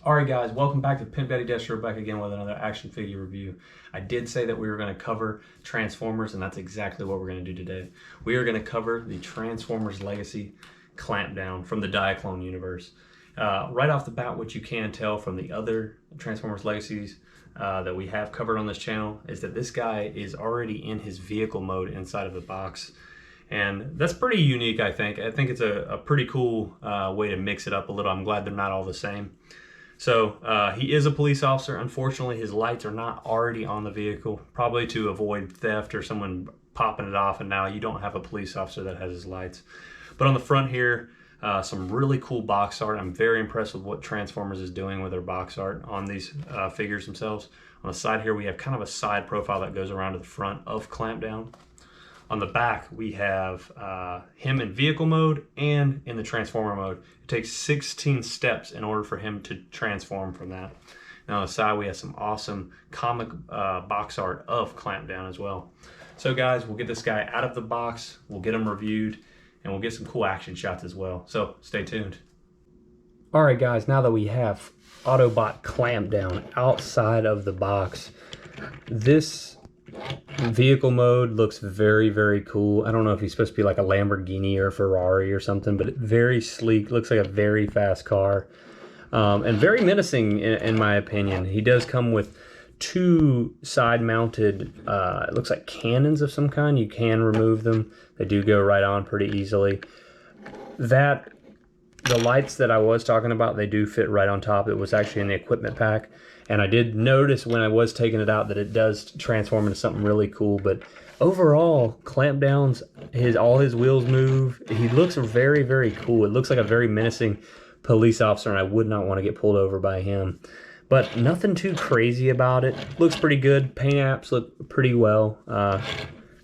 Alright guys, welcome back to Pimp Destro, back again with another action figure review. I did say that we were going to cover Transformers, and that's exactly what we're going to do today. We are going to cover the Transformers Legacy Clampdown from the Diaclone universe. Right off the bat, what you can tell from the other Transformers Legacies that we have covered on this channel is that this guy is already in his vehicle mode inside of the box. And that's pretty unique, I think. I think it's a pretty cool way to mix it up a little. I'm glad they're not all the same. So he is a police officer. Unfortunately, his lights are not already on the vehicle, probably to avoid theft or someone popping it off, and now you don't have a police officer that has his lights. But on the front here, some really cool box art. I'm very impressed with what Transformers is doing with their box art on these figures themselves. On the side here, we have kind of a side profile that goes around to the front of Clampdown. On the back, we have him in vehicle mode and in the transformer mode. It takes 16 steps in order for him to transform from that. Now on the side, we have some awesome comic box art of Clampdown as well. So guys, we'll get this guy out of the box, we'll get him reviewed, and we'll get some cool action shots as well. So stay tuned. All right guys, now that we have Autobot Clampdown outside of the box, this vehicle mode looks very, very cool. I don't know if he's supposed to be like a Lamborghini or a Ferrari or something, but very sleek, looks like a very fast car, and very menacing in my opinion. He does come with two side-mounted, it looks like cannons of some kind. You can remove them. They do go right on pretty easily. The lights that I was talking about, they do fit right on top. It was actually in the equipment pack. And I did notice when I was taking it out that it does transform into something really cool. But overall, Clampdown's, all his wheels move. He looks very, very cool. It looks like a very menacing police officer, and I would not want to get pulled over by him. But nothing too crazy about it. Looks pretty good. Paint apps look pretty well.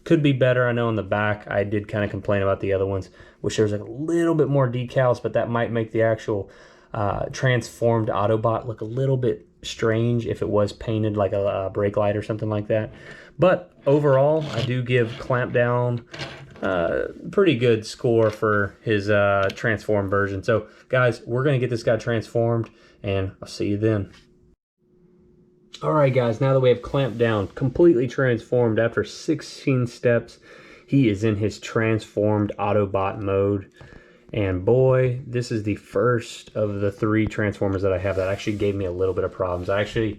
Could be better. I know on the back I did kind of complain about the other ones. Wish there was like a little bit more decals, but that might make the actual transformed Autobot look a little bit strange if it was painted like a brake light or something like that. But overall, I do give Clampdown pretty good score for his transformed version. So guys, we're going to get this guy transformed, and I'll see you then. Alright guys, now that we have Clampdown completely transformed after 16 steps, he is in his transformed Autobot mode. And boy, this is the first of the 3 Transformers that I have that actually gave me a little bit of problems. And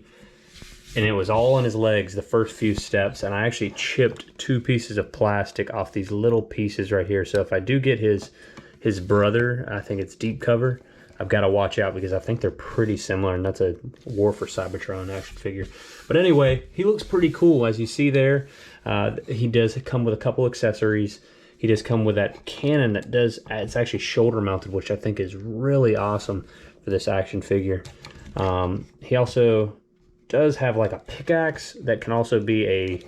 it was all in his legs, the first few steps, and I actually chipped 2 pieces of plastic off these little pieces right here. So if I do get his brother, I think it's Deep Cover, I've got to watch out because I think they're pretty similar, and that's a War for Cybertron action figure. But anyway, he looks pretty cool. As you see there, he does come with a couple accessories. He does come with that cannon that it's actually shoulder mounted, which I think is really awesome for this action figure. He also does have like a pickaxe that can also be a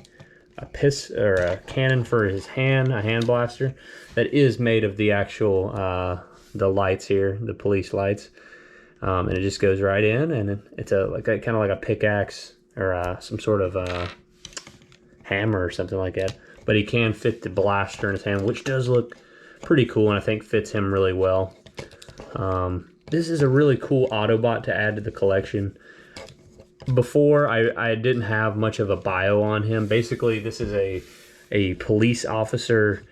cannon for his hand, a hand blaster, that is made of the actual the lights here, the police lights, and it just goes right in, and it's kind of like a pickaxe or some sort of hammer or something like that. But he can fit the blaster in his hand, which does look pretty cool, and I think fits him really well. This is a really cool Autobot to add to the collection. Before, I didn't have much of a bio on him. Basically, this is a police officer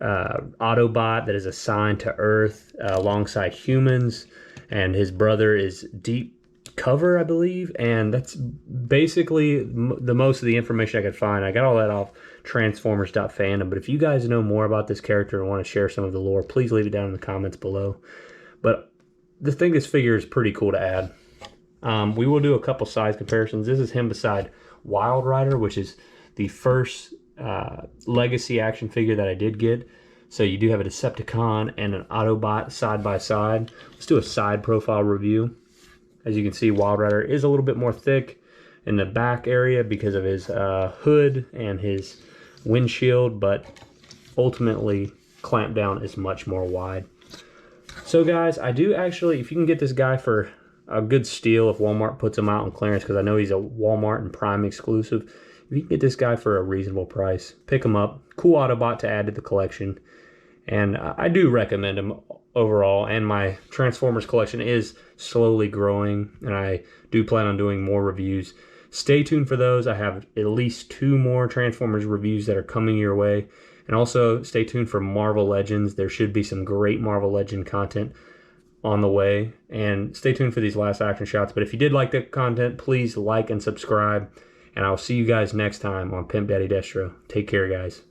Autobot that is assigned to Earth alongside humans, and his brother is Deep Cover, I believe, and that's basically the most of the information I could find. I got all that off Transformers.fandom, but if you guys know more about this character and want to share some of the lore, please leave it down in the comments below. But I think this figure is pretty cool to add. We will do a couple size comparisons. This is him beside Wild Rider, which is the first Legacy action figure that I did get. So you do have a Decepticon and an Autobot side by side. Let's do a side profile review. As you can see, Wild Rider is a little bit more thick in the back area because of his hood and his windshield, but ultimately Clampdown is much more wide. So guys, I do actually, if you can get this guy for a good steal, if Walmart puts him out on clearance, because I know he's a Walmart and Prime exclusive, if you can get this guy for a reasonable price, pick him up. Cool Autobot to add to the collection. And I do recommend them overall, and my Transformers collection is slowly growing, and I do plan on doing more reviews. Stay tuned for those. I have at least 2 more Transformers reviews that are coming your way. And also stay tuned for Marvel Legends. There should be some great Marvel Legend content on the way. And stay tuned for these last action shots. But if you did like the content, please like and subscribe. And I'll see you guys next time on Pimp Daddy Destro. Take care, guys.